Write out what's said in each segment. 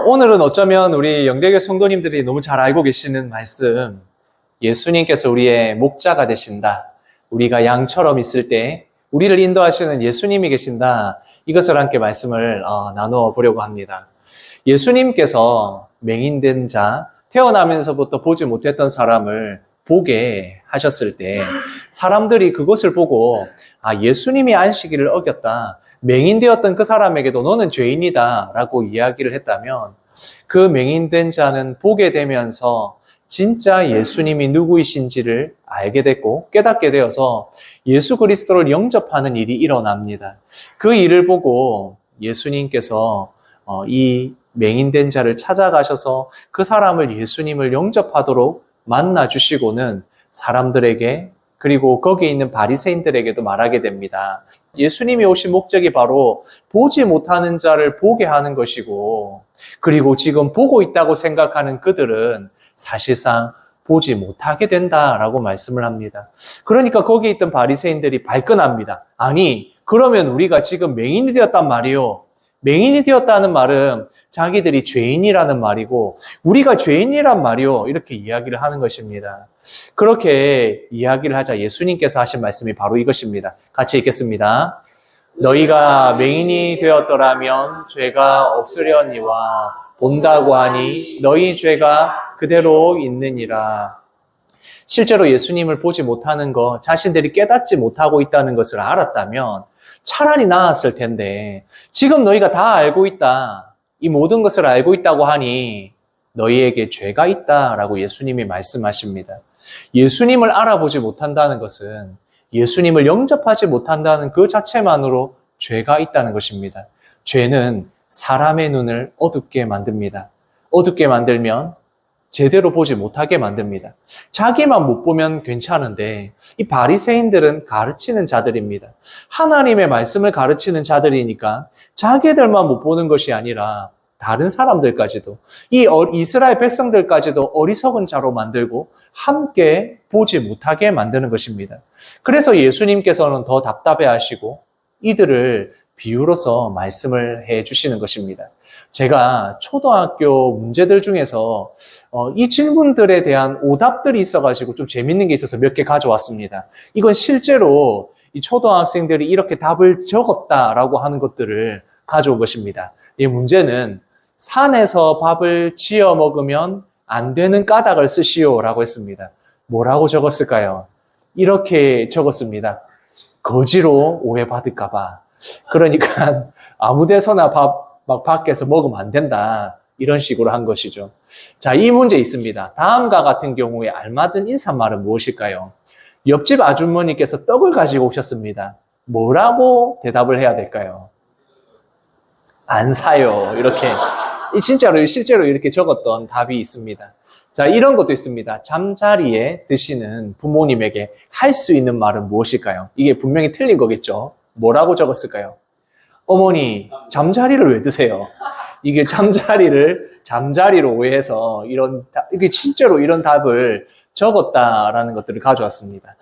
오늘은 어쩌면 우리 영대교 성도님들이 너무 잘 알고 계시는 말씀, 예수님께서 우리의 목자가 되신다. 우리가 양처럼 있을 때 우리를 인도하시는 예수님이 계신다. 이것을 함께 말씀을 나누어 보려고 합니다. 예수님께서 맹인된 자, 태어나면서부터 보지 못했던 사람을 보게 하셨을 때 사람들이 그것을 보고 예수님이 안식일을 어겼다. 맹인되었던 그 사람에게도 너는 죄인이다 라고 이야기를 했다면 그 맹인된 자는 보게 되면서 진짜 예수님이 누구이신지를 알게 됐고 깨닫게 되어서 예수 그리스도를 영접하는 일이 일어납니다. 그 일을 보고 예수님께서 이 맹인된 자를 찾아가셔서 그 사람을 예수님을 영접하도록 만나주시고는 사람들에게 그리고 거기에 있는 바리새인들에게도 말하게 됩니다. 예수님이 오신 목적이 바로 보지 못하는 자를 보게 하는 것이고 그리고 지금 보고 있다고 생각하는 그들은 사실상 보지 못하게 된다라고 말씀을 합니다. 그러니까 거기에 있던 바리새인들이 발끈합니다. 아니, 그러면 우리가 지금 맹인이 되었단 말이요. 맹인이 되었다는 말은 자기들이 죄인이라는 말이고 우리가 죄인이란 말이요. 이렇게 이야기를 하는 것입니다. 그렇게 이야기를 하자 예수님께서 하신 말씀이 바로 이것입니다. 같이 읽겠습니다. 너희가 맹인이 되었더라면 죄가 없으려니와 본다고 하니 너희 죄가 그대로 있느니라. 실제로 예수님을 보지 못하는 것, 자신들이 깨닫지 못하고 있다는 것을 알았다면 차라리 나았을 텐데 지금 너희가 다 알고 있다. 이 모든 것을 알고 있다고 하니 너희에게 죄가 있다라고 예수님이 말씀하십니다. 예수님을 알아보지 못한다는 것은 예수님을 영접하지 못한다는 그 자체만으로 죄가 있다는 것입니다. 죄는 사람의 눈을 어둡게 만듭니다. 어둡게 만들면 제대로 보지 못하게 만듭니다. 자기만 못 보면 괜찮은데 이 바리새인들은 가르치는 자들입니다. 하나님의 말씀을 가르치는 자들이니까 자기들만 못 보는 것이 아니라 다른 사람들까지도 이 이스라엘 백성들까지도 어리석은 자로 만들고 함께 보지 못하게 만드는 것입니다. 그래서 예수님께서는 더 답답해하시고 이들을 비유로서 말씀을 해주시는 것입니다. 제가 초등학교 문제들 중에서 이 질문들에 대한 오답들이 있어가지고 좀 재밌는 게 있어서 몇 개 가져왔습니다. 이건 실제로 이 초등학생들이 이렇게 답을 적었다라고 하는 것들을 가져온 것입니다. 이 문제는 산에서 밥을 지어 먹으면 안 되는 까닭을 쓰시오라고 했습니다. 뭐라고 적었을까요? 이렇게 적었습니다. 거지로 오해받을까봐. 그러니까 아무 데서나 막 밖에서 먹으면 안 된다. 이런 식으로 한 것이죠. 자, 이 문제 있습니다. 다음과 같은 경우에 알맞은 인사말은 무엇일까요? 옆집 아주머니께서 떡을 가지고 오셨습니다. 뭐라고 대답을 해야 될까요? 안 사요. 이렇게. 실제로 이렇게 적었던 답이 있습니다. 자, 이런 것도 있습니다. 잠자리에 드시는 부모님에게 할 수 있는 말은 무엇일까요? 이게 분명히 틀린 거겠죠? 뭐라고 적었을까요? 어머니, 잠자리를 왜 드세요? 이게 잠자리로 오해해서 이게 실제로 이런 답을 적었다라는 것들을 가져왔습니다.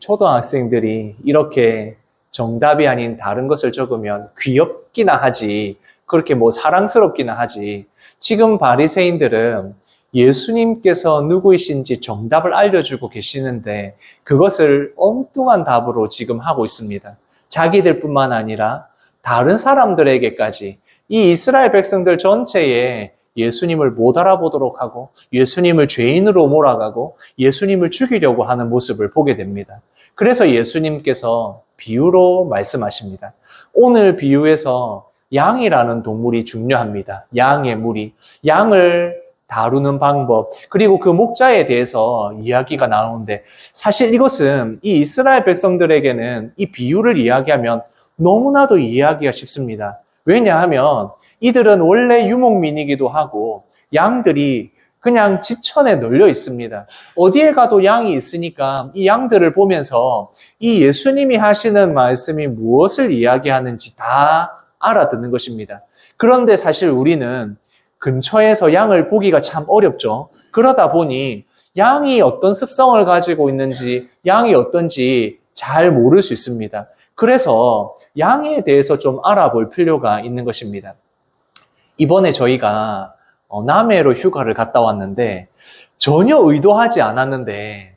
초등학생들이 이렇게 정답이 아닌 다른 것을 적으면 귀엽기나 하지, 그렇게 사랑스럽기나 하지. 지금 바리새인들은 예수님께서 누구이신지 정답을 알려주고 계시는데 그것을 엉뚱한 답으로 지금 하고 있습니다. 자기들뿐만 아니라 다른 사람들에게까지 이 이스라엘 백성들 전체에 예수님을 못 알아보도록 하고 예수님을 죄인으로 몰아가고 예수님을 죽이려고 하는 모습을 보게 됩니다. 그래서 예수님께서 비유로 말씀하십니다. 오늘 비유에서 양이라는 동물이 중요합니다. 양의 무리, 양을 다루는 방법, 그리고 그 목자에 대해서 이야기가 나오는데 사실 이것은 이 이스라엘 백성들에게는 이 비유를 이야기하면 너무나도 이해하기가 쉽습니다. 왜냐하면 이들은 원래 유목민이기도 하고 양들이 그냥 지천에 널려 있습니다. 어디에 가도 양이 있으니까 이 양들을 보면서 이 예수님이 하시는 말씀이 무엇을 이야기하는지 다 알아듣는 것입니다. 그런데 사실 우리는 근처에서 양을 보기가 참 어렵죠. 그러다 보니 양이 어떤 습성을 가지고 있는지, 양이 어떤지 잘 모를 수 있습니다. 그래서 양에 대해서 좀 알아볼 필요가 있는 것입니다. 이번에 저희가 남해로 휴가를 갔다 왔는데 전혀 의도하지 않았는데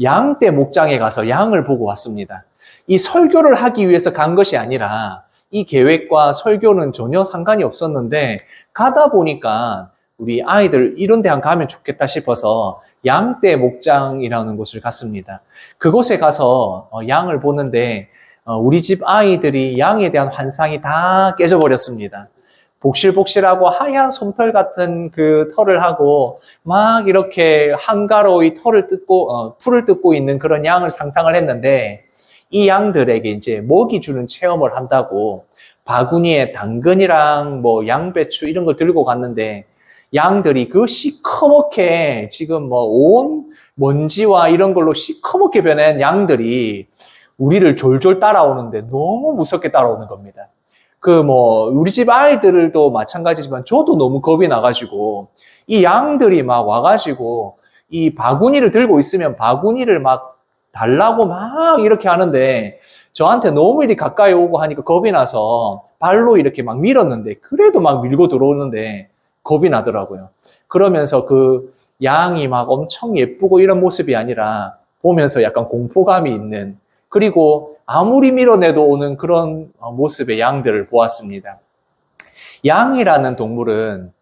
양떼 목장에 가서 양을 보고 왔습니다. 이 설교를 하기 위해서 간 것이 아니라 이 계획과 설교는 전혀 상관이 없었는데 가다 보니까 우리 아이들 이런 데 가면 좋겠다 싶어서 양떼 목장이라는 곳을 갔습니다. 그곳에 가서 양을 보는데 우리 집 아이들이 양에 대한 환상이 다 깨져버렸습니다. 복실복실하고 하얀 솜털 같은 그 털을 하고 막 이렇게 한가로이 풀을 뜯고 있는 그런 양을 상상을 했는데 이 양들에게 이제 먹이 주는 체험을 한다고 바구니에 당근이랑 뭐 양배추 이런 걸 들고 갔는데 양들이 그 시커멓게 지금 뭐 온 먼지와 이런 걸로 시커멓게 변한 양들이 우리를 졸졸 따라오는데 너무 무섭게 따라오는 겁니다. 우리 집 아이들도 마찬가지지만 저도 너무 겁이 나가지고 이 양들이 막 와가지고 이 바구니를 들고 있으면 바구니를 막 달라고 막 이렇게 하는데 저한테 너무 이리 가까이 오고 하니까 겁이 나서 발로 이렇게 막 밀었는데 그래도 막 밀고 들어오는데 겁이 나더라고요. 그러면서 그 양이 막 엄청 예쁘고 이런 모습이 아니라 보면서 약간 공포감이 있는 그리고 아무리 밀어내도 오는 그런 모습의 양들을 보았습니다. 양이라는 동물은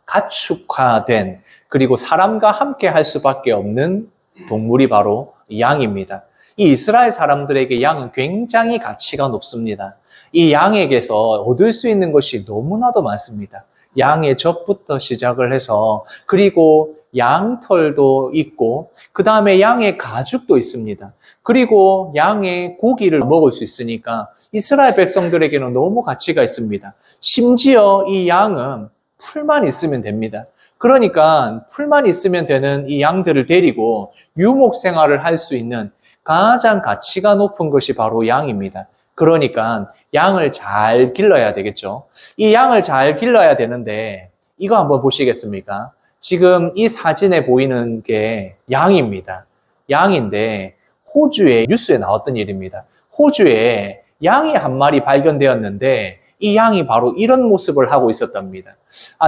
가축화된 그리고 사람과 함께 할 수밖에 없는 동물이 바로 양입니다. 이 이스라엘 사람들에게 양은 굉장히 가치가 높습니다. 이 양에게서 얻을 수 있는 것이 너무나도 많습니다. 양의 젖부터 시작을 해서 그리고 양털도 있고 그 다음에 양의 가죽도 있습니다. 그리고 양의 고기를 먹을 수 있으니까 이스라엘 백성들에게는 너무 가치가 있습니다. 심지어 이 양은 풀만 있으면 됩니다. 그러니까 풀만 있으면 되는 이 양들을 데리고 유목 생활을 할 수 있는 가장 가치가 높은 것이 바로 양입니다. 그러니까 양을 잘 길러야 되겠죠. 이 양을 잘 길러야 되는데 이거 한번 보시겠습니까? 지금 이 사진에 보이는 게 양입니다. 양인데 호주의 뉴스에 나왔던 일입니다. 호주에 양이 한 마리 발견되었는데 이 양이 바로 이런 모습을 하고 있었답니다.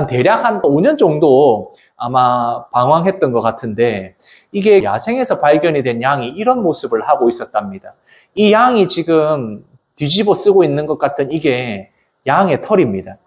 대략 한 5년 정도 아마 방황했던 것 같은데 이게 야생에서 발견이 된 양이 이런 모습을 하고 있었답니다. 이 양이 지금 뒤집어 쓰고 있는 것 같은 이게 양의 털입니다.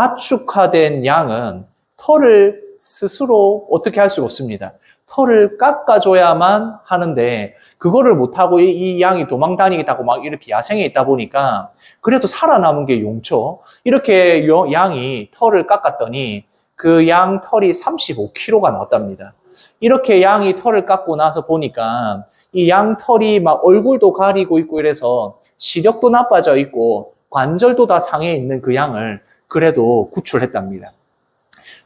가축화된 양은 털을 스스로 어떻게 할 수가 없습니다. 털을 깎아줘야만 하는데 그거를 못하고 이 양이 도망 다니겠다고 막 이렇게 야생에 있다 보니까 그래도 살아남은 게 용초. 이렇게 양이 털을 깎았더니 그 양 털이 35kg가 나왔답니다. 이렇게 양이 털을 깎고 나서 보니까 이 양 털이 막 얼굴도 가리고 있고 이래서 시력도 나빠져 있고 관절도 다 상해 있는 그 양을 그래도 구출했답니다.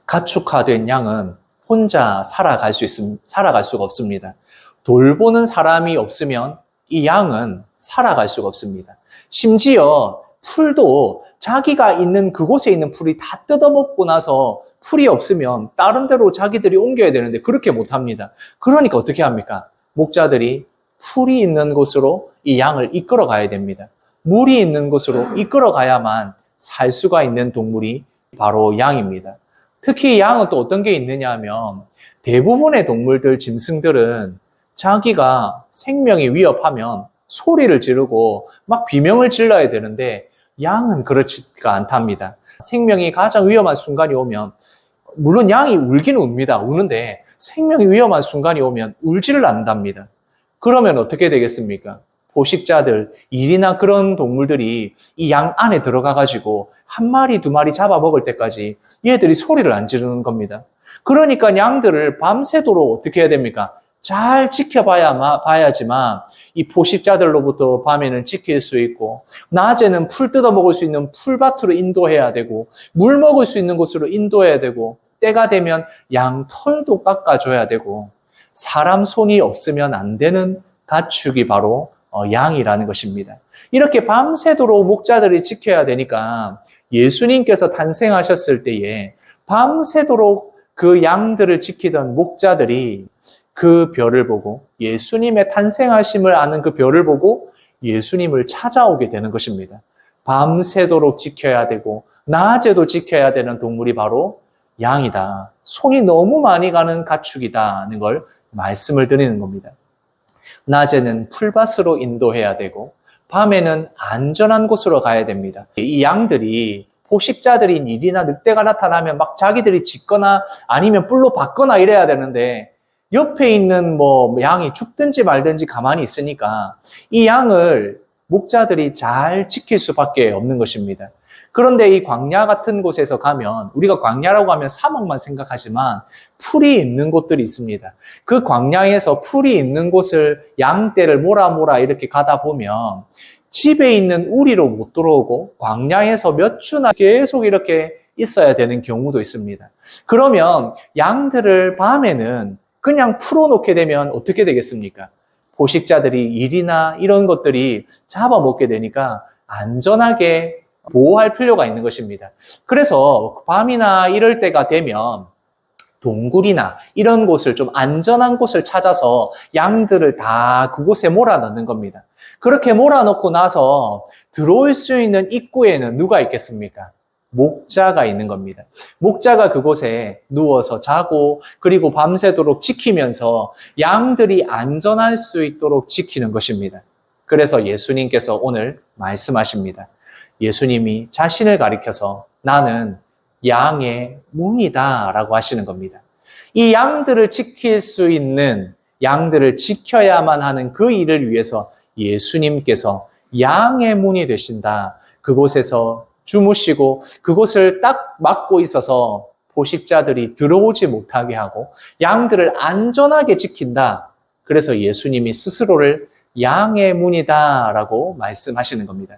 가축화된 양은 혼자 살아갈 수가 없습니다. 돌보는 사람이 없으면 이 양은 살아갈 수가 없습니다. 심지어 풀도 자기가 있는 그곳에 있는 풀이 다 뜯어먹고 나서 풀이 없으면 다른 데로 자기들이 옮겨야 되는데 그렇게 못합니다. 그러니까 어떻게 합니까? 목자들이 풀이 있는 곳으로 이 양을 이끌어 가야 됩니다. 물이 있는 곳으로 이끌어 가야만 살 수가 있는 동물이 바로 양입니다. 특히 양은 또 어떤 게 있느냐 하면 대부분의 동물들, 짐승들은 자기가 생명이 위협하면 소리를 지르고 막 비명을 질러야 되는데 양은 그렇지가 않답니다. 생명이 가장 위험한 순간이 오면 물론 양이 울기는 웁니다. 우는데 생명이 위험한 순간이 오면 울지를 않는답니다. 그러면 어떻게 되겠습니까? 포식자들, 일이나 그런 동물들이 이 양 안에 들어가가지고 한 마리, 두 마리 잡아먹을 때까지 얘들이 소리를 안 지르는 겁니다. 그러니까 양들을 밤새도록 어떻게 해야 됩니까? 잘 지켜봐야지만 이 포식자들로부터 밤에는 지킬 수 있고 낮에는 풀 뜯어먹을 수 있는 풀밭으로 인도해야 되고 물 먹을 수 있는 곳으로 인도해야 되고 때가 되면 양 털도 깎아줘야 되고 사람 손이 없으면 안 되는 가축이 바로 양이라는 것입니다. 이렇게 밤새도록 목자들이 지켜야 되니까 예수님께서 탄생하셨을 때에 밤새도록 그 양들을 지키던 목자들이 그 별을 보고 예수님의 탄생하심을 아는 그 별을 보고 예수님을 찾아오게 되는 것입니다. 밤새도록 지켜야 되고 낮에도 지켜야 되는 동물이 바로 양이다. 손이 너무 많이 가는 가축이다는 걸 말씀을 드리는 겁니다. 낮에는 풀밭으로 인도해야 되고 밤에는 안전한 곳으로 가야 됩니다. 이 양들이 포식자들인 일이나 늑대가 나타나면 막 자기들이 짖거나 아니면 뿔로 받거나 이래야 되는데 옆에 있는 양이 죽든지 말든지 가만히 있으니까 이 양을 목자들이 잘 지킬 수밖에 없는 것입니다. 그런데 이 광야 같은 곳에서 가면 우리가 광야라고 하면 사막만 생각하지만 풀이 있는 곳들이 있습니다. 그 광야에서 풀이 있는 곳을 양떼를 몰아 이렇게 가다 보면 집에 있는 우리로 못 들어오고 광야에서 몇 주나 계속 이렇게 있어야 되는 경우도 있습니다. 그러면 양들을 밤에는 그냥 풀어놓게 되면 어떻게 되겠습니까? 포식자들이 일이나 이런 것들이 잡아먹게 되니까 안전하게 보호할 필요가 있는 것입니다. 그래서 밤이나 이럴 때가 되면 동굴이나 이런 곳을 좀 안전한 곳을 찾아서 양들을 다 그곳에 몰아넣는 겁니다. 그렇게 몰아넣고 나서 들어올 수 있는 입구에는 누가 있겠습니까? 목자가 있는 겁니다. 목자가 그곳에 누워서 자고 그리고 밤새도록 지키면서 양들이 안전할 수 있도록 지키는 것입니다. 그래서 예수님께서 오늘 말씀하십니다. 예수님이 자신을 가리켜서 나는 양의 문이다 라고 하시는 겁니다. 이 양들을 지킬 수 있는, 양들을 지켜야만 하는 그 일을 위해서 예수님께서 양의 문이 되신다. 그곳에서 주무시고 그곳을 딱 막고 있어서 포식자들이 들어오지 못하게 하고 양들을 안전하게 지킨다. 그래서 예수님이 스스로를 양의 문이다 라고 말씀하시는 겁니다.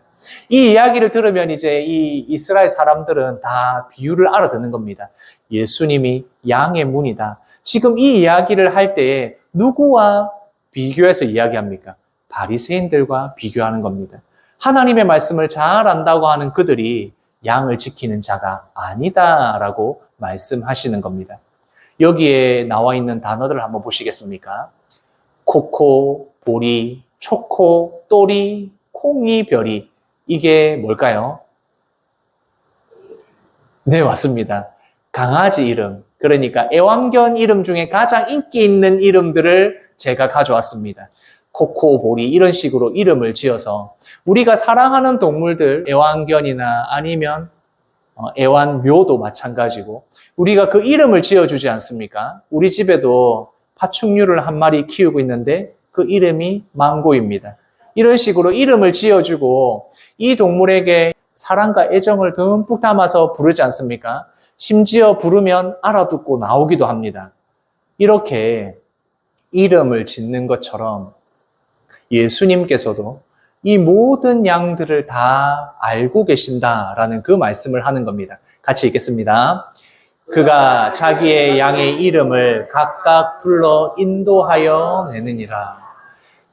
이 이야기를 들으면 이제 이 이스라엘 사람들은 다 비유를 알아듣는 겁니다. 예수님이 양의 문이다. 지금 이 이야기를 할 때에 누구와 비교해서 이야기합니까? 바리새인들과 비교하는 겁니다. 하나님의 말씀을 잘 안다고 하는 그들이 양을 지키는 자가 아니다라고 말씀하시는 겁니다. 여기에 나와 있는 단어들을 한번 보시겠습니까? 코코, 보리, 초코, 또리, 콩이, 별이. 이게 뭘까요? 네, 맞습니다. 강아지 이름. 그러니까 애완견 이름 중에 가장 인기 있는 이름들을 제가 가져왔습니다. 코코, 보리 이런 식으로 이름을 지어서 우리가 사랑하는 동물들, 애완견이나 아니면 애완묘도 마찬가지고 우리가 그 이름을 지어주지 않습니까? 우리 집에도 파충류를 한 마리 키우고 있는데 그 이름이 망고입니다. 이런 식으로 이름을 지어주고 이 동물에게 사랑과 애정을 듬뿍 담아서 부르지 않습니까? 심지어 부르면 알아듣고 나오기도 합니다. 이렇게 이름을 짓는 것처럼 예수님께서도 이 모든 양들을 다 알고 계신다라는 그 말씀을 하는 겁니다. 같이 읽겠습니다. 그가 자기의 양의 이름을 각각 불러 인도하여 내느니라.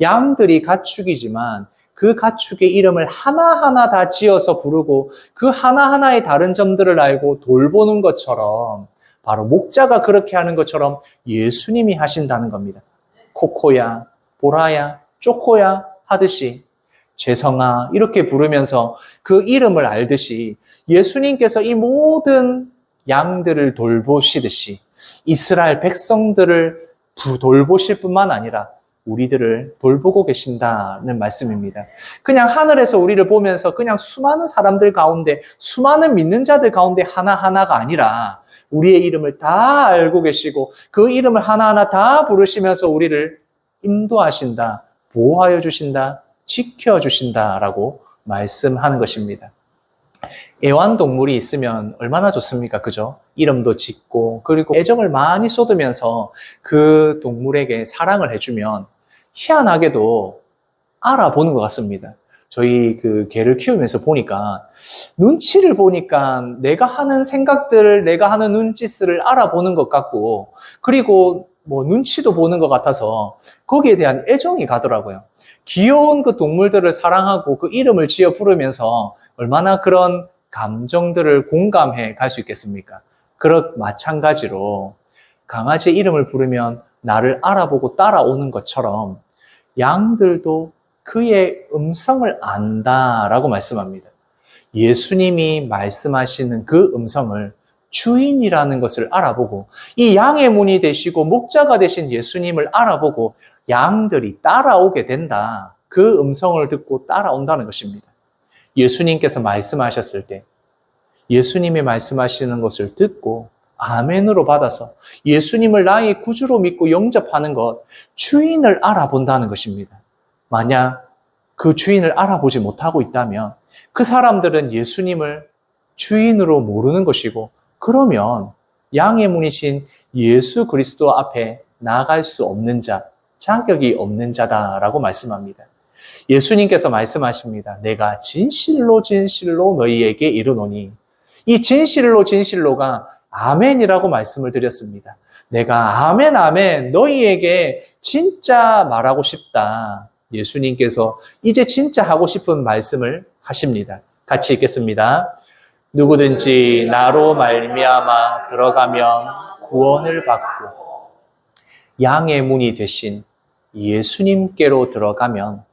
양들이 가축이지만 그 가축의 이름을 하나하나 다 지어서 부르고 그 하나하나의 다른 점들을 알고 돌보는 것처럼 바로 목자가 그렇게 하는 것처럼 예수님이 하신다는 겁니다. 코코야, 보라야, 쪼코야 하듯이 재성아 이렇게 부르면서 그 이름을 알듯이 예수님께서 이 모든 양들을 돌보시듯이 이스라엘 백성들을 돌보실 뿐만 아니라 우리들을 돌보고 계신다는 말씀입니다. 그냥 하늘에서 우리를 보면서 그냥 수많은 사람들 가운데 수많은 믿는 자들 가운데 하나하나가 아니라 우리의 이름을 다 알고 계시고 그 이름을 하나하나 다 부르시면서 우리를 인도하신다, 보호하여 주신다, 지켜주신다라고 말씀하는 것입니다. 애완동물이 있으면 얼마나 좋습니까? 그죠? 이름도 짓고 그리고 애정을 많이 쏟으면서 그 동물에게 사랑을 해주면 희한하게도 알아보는 것 같습니다. 저희 그 개를 키우면서 보니까 눈치를 보니까 내가 하는 생각들을 내가 하는 눈짓을 알아보는 것 같고 그리고 눈치도 보는 것 같아서 거기에 대한 애정이 가더라고요. 귀여운 그 동물들을 사랑하고 그 이름을 지어 부르면서 얼마나 그런 감정들을 공감해 갈 수 있겠습니까? 그렇 마찬가지로 강아지 이름을 부르면 나를 알아보고 따라오는 것처럼 양들도 그의 음성을 안다라고 말씀합니다. 예수님이 말씀하시는 그 음성을 주인이라는 것을 알아보고 이 양의 문이 되시고 목자가 되신 예수님을 알아보고 양들이 따라오게 된다. 그 음성을 듣고 따라온다는 것입니다. 예수님께서 말씀하셨을 때 예수님이 말씀하시는 것을 듣고 아멘으로 받아서 예수님을 나의 구주로 믿고 영접하는 것, 주인을 알아본다는 것입니다. 만약 그 주인을 알아보지 못하고 있다면 그 사람들은 예수님을 주인으로 모르는 것이고 그러면 양의 문이신 예수 그리스도 앞에 나아갈 수 없는 자, 자격이 없는 자다라고 말씀합니다. 예수님께서 말씀하십니다. 내가 진실로 진실로 너희에게 이르노니 이 진실로 진실로가 아멘이라고 말씀을 드렸습니다. 내가 아멘 아멘 너희에게 진짜 말하고 싶다. 예수님께서 이제 진짜 하고 싶은 말씀을 하십니다. 같이 읽겠습니다. 누구든지 나로 말미암아 들어가면 구원을 받고 양의 문이 되신 예수님께로 들어가면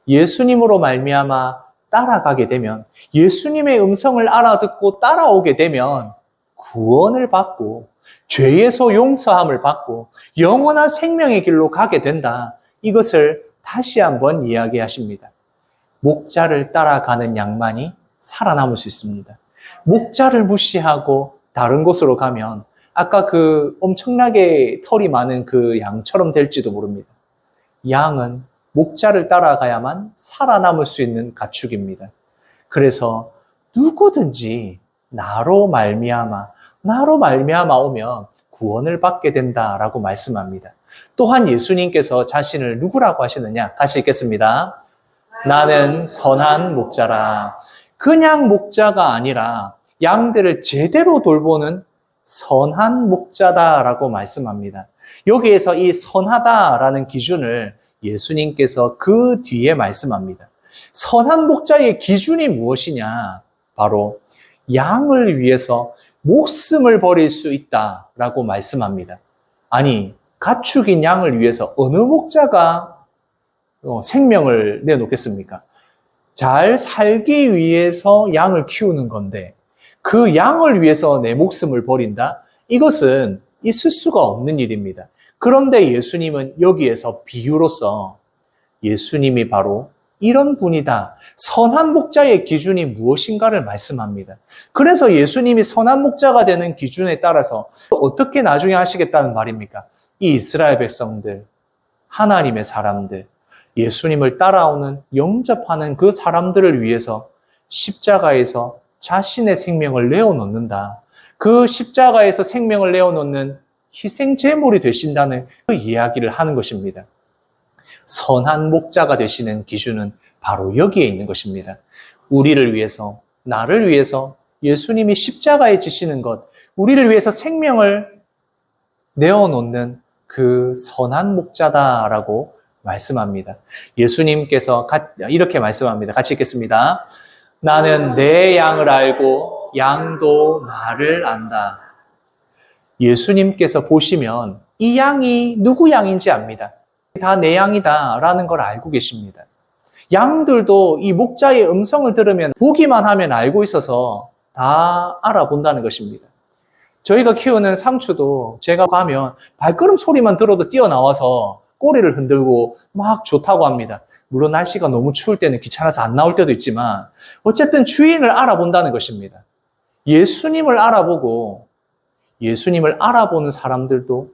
예수님으로 말미암아 따라가게 되면 예수님의 음성을 알아듣고 따라오게 되면 구원을 받고 죄에서 용서함을 받고 영원한 생명의 길로 가게 된다. 이것을 다시 한번 이야기하십니다. 목자를 따라가는 양만이 살아남을 수 있습니다. 목자를 무시하고 다른 곳으로 가면 아까 그 엄청나게 털이 많은 그 양처럼 될지도 모릅니다. 양은 목자를 따라가야만 살아남을 수 있는 가축입니다. 그래서 누구든지 나로 말미암아 오면 구원을 받게 된다라고 말씀합니다. 또한 예수님께서 자신을 누구라고 하시느냐? 같이 읽겠습니다. 나는 선한 목자라. 그냥 목자가 아니라 양들을 제대로 돌보는 선한 목자다라고 말씀합니다. 여기에서 이 선하다라는 기준을 예수님께서 그 뒤에 말씀합니다. 선한 목자의 기준이 무엇이냐? 바로 양을 위해서 목숨을 버릴 수 있다라고 말씀합니다. 아니, 가축인 양을 위해서 어느 목자가 생명을 내놓겠습니까? 잘 살기 위해서 양을 키우는 건데 그 양을 위해서 내 목숨을 버린다? 이것은 있을 수가 없는 일입니다. 그런데 예수님은 여기에서 비유로서 예수님이 바로 이런 분이다. 선한 목자의 기준이 무엇인가를 말씀합니다. 그래서 예수님이 선한 목자가 되는 기준에 따라서 어떻게 나중에 하시겠다는 말입니까? 이 이스라엘 백성들, 하나님의 사람들, 예수님을 따라오는, 영접하는 그 사람들을 위해서 십자가에서 자신의 생명을 내어놓는다. 그 십자가에서 생명을 내어놓는 희생 제물이 되신다는 그 이야기를 하는 것입니다. 선한 목자가 되시는 기준은 바로 여기에 있는 것입니다. 우리를 위해서, 나를 위해서 예수님이 십자가에 지시는 것, 우리를 위해서 생명을 내어놓는 그 선한 목자다라고 말씀합니다. 예수님께서 이렇게 말씀합니다. 같이 읽겠습니다. 나는 내 양을 알고 양도 나를 안다. 예수님께서 보시면 이 양이 누구 양인지 압니다. 다 내 양이다 라는 걸 알고 계십니다. 양들도 이 목자의 음성을 들으면 보기만 하면 알고 있어서 다 알아본다는 것입니다. 저희가 키우는 상추도 제가 가면 발걸음 소리만 들어도 뛰어나와서 꼬리를 흔들고 막 좋다고 합니다. 물론 날씨가 너무 추울 때는 귀찮아서 안 나올 때도 있지만 어쨌든 주인을 알아본다는 것입니다. 예수님을 알아보고 예수님을 알아보는 사람들도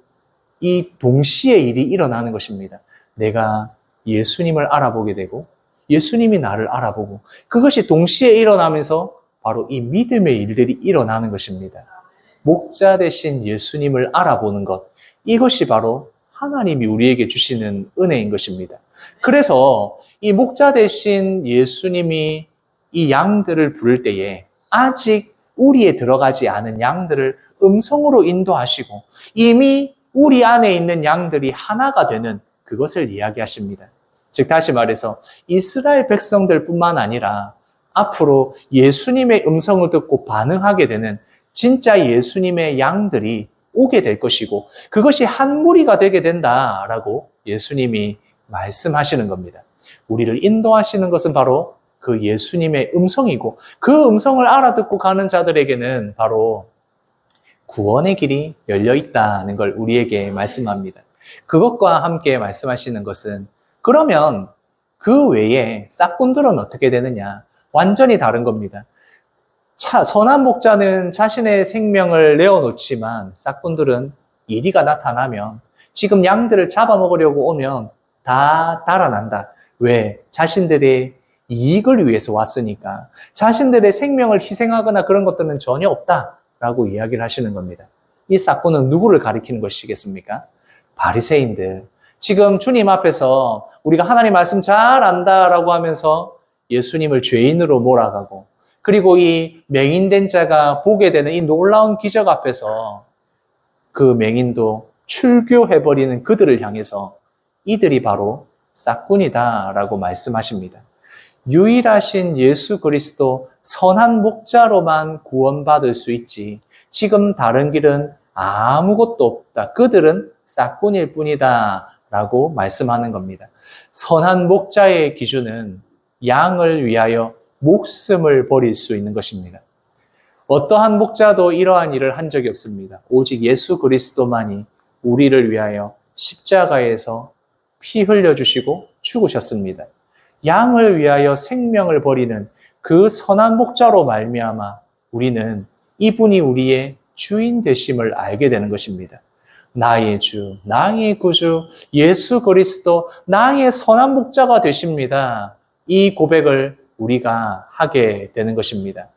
이 동시에 일이 일어나는 것입니다. 내가 예수님을 알아보게 되고 예수님이 나를 알아보고 그것이 동시에 일어나면서 바로 이 믿음의 일들이 일어나는 것입니다. 목자 되신 예수님을 알아보는 것, 이것이 바로 하나님이 우리에게 주시는 은혜인 것입니다. 그래서 이 목자 되신 예수님이 이 양들을 부를 때에 아직 우리에 들어가지 않은 양들을 음성으로 인도하시고 이미 우리 안에 있는 양들이 하나가 되는 그것을 이야기하십니다. 즉 다시 말해서 이스라엘 백성들뿐만 아니라 앞으로 예수님의 음성을 듣고 반응하게 되는 진짜 예수님의 양들이 오게 될 것이고 그것이 한 무리가 되게 된다라고 예수님이 말씀하시는 겁니다. 우리를 인도하시는 것은 바로 그 예수님의 음성이고 그 음성을 알아듣고 가는 자들에게는 바로 구원의 길이 열려 있다는 걸 우리에게 말씀합니다. 그것과 함께 말씀하시는 것은 그러면 그 외에 싹군들은 어떻게 되느냐? 완전히 다른 겁니다. 선한 목자는 자신의 생명을 내어놓지만 싹군들은 이리가 나타나면 지금 양들을 잡아먹으려고 오면 다 달아난다. 왜? 자신들의 이익을 위해서 왔으니까. 자신들의 생명을 희생하거나 그런 것들은 전혀 없다라고 이야기를 하시는 겁니다. 이 싹군은 누구를 가리키는 것이겠습니까? 바리새인들. 지금 주님 앞에서 우리가 하나님 말씀 잘 안다라고 하면서 예수님을 죄인으로 몰아가고 그리고 이 맹인된 자가 보게 되는 이 놀라운 기적 앞에서 그 맹인도 출교해버리는 그들을 향해서 이들이 바로 싹군이다라고 말씀하십니다. 유일하신 예수 그리스도 선한 목자로만 구원받을 수 있지 지금 다른 길은 아무것도 없다. 그들은 싹군일 뿐이다 라고 말씀하는 겁니다. 선한 목자의 기준은 양을 위하여 목숨을 버릴 수 있는 것입니다. 어떠한 목자도 이러한 일을 한 적이 없습니다. 오직 예수 그리스도만이 우리를 위하여 십자가에서 피 흘려주시고 죽으셨습니다. 양을 위하여 생명을 버리는 그 선한 목자로 말미암아 우리는 이분이 우리의 주인 되심을 알게 되는 것입니다. 나의 주, 나의 구주, 예수 그리스도, 나의 선한 목자가 되십니다. 이 고백을 우리가 하게 되는 것입니다.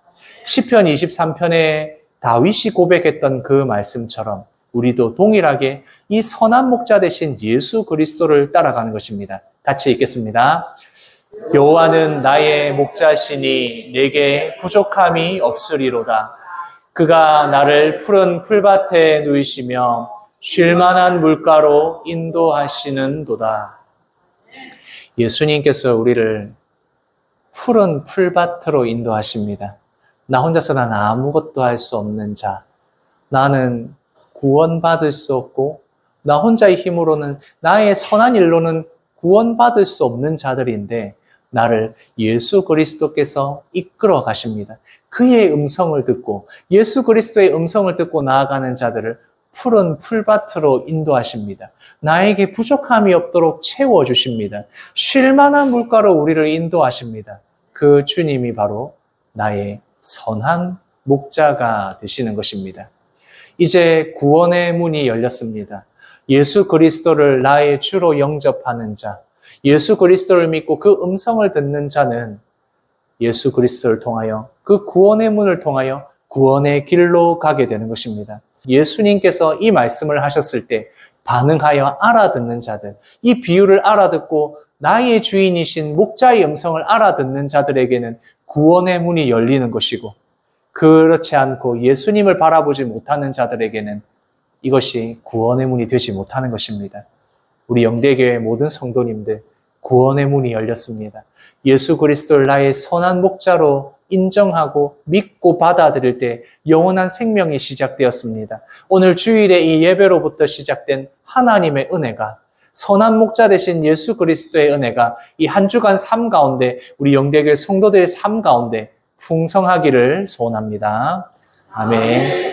시편 23편에 다윗이 고백했던 그 말씀처럼 우리도 동일하게 이 선한 목자 되신 예수 그리스도를 따라가는 것입니다. 같이 읽겠습니다. 여호와는 나의 목자시니 내게 부족함이 없으리로다. 그가 나를 푸른 풀밭에 누이시며 쉴만한 물가로 인도하시는도다. 예수님께서 우리를 푸른 풀밭으로 인도하십니다. 나 혼자서 난 아무것도 할 수 없는 자. 나는 구원받을 수 없고 나 혼자의 힘으로는 나의 선한 일로는 구원받을 수 없는 자들인데 나를 예수 그리스도께서 이끌어 가십니다. 그의 음성을 듣고 예수 그리스도의 음성을 듣고 나아가는 자들을 푸른 풀밭으로 인도하십니다. 나에게 부족함이 없도록 채워주십니다. 쉴만한 물가로 우리를 인도하십니다. 그 주님이 바로 나의 선한 목자가 되시는 것입니다. 이제 구원의 문이 열렸습니다. 예수 그리스도를 나의 주로 영접하는 자, 예수 그리스도를 믿고 그 음성을 듣는 자는 예수 그리스도를 통하여 그 구원의 문을 통하여 구원의 길로 가게 되는 것입니다. 예수님께서 이 말씀을 하셨을 때 반응하여 알아듣는 자들, 이 비유를 알아듣고 나의 주인이신 목자의 음성을 알아듣는 자들에게는 구원의 문이 열리는 것이고 그렇지 않고 예수님을 바라보지 못하는 자들에게는 이것이 구원의 문이 되지 못하는 것입니다. 우리 영대교회 모든 성도님들 구원의 문이 열렸습니다. 예수 그리스도를 나의 선한 목자로 인정하고 믿고 받아들일 때 영원한 생명이 시작되었습니다. 오늘 주일의 이 예배로부터 시작된 하나님의 은혜가 선한 목자 되신 예수 그리스도의 은혜가 이 한 주간 삶 가운데 우리 영대교회 성도들의 삶 가운데 풍성하기를 소원합니다. 아멘.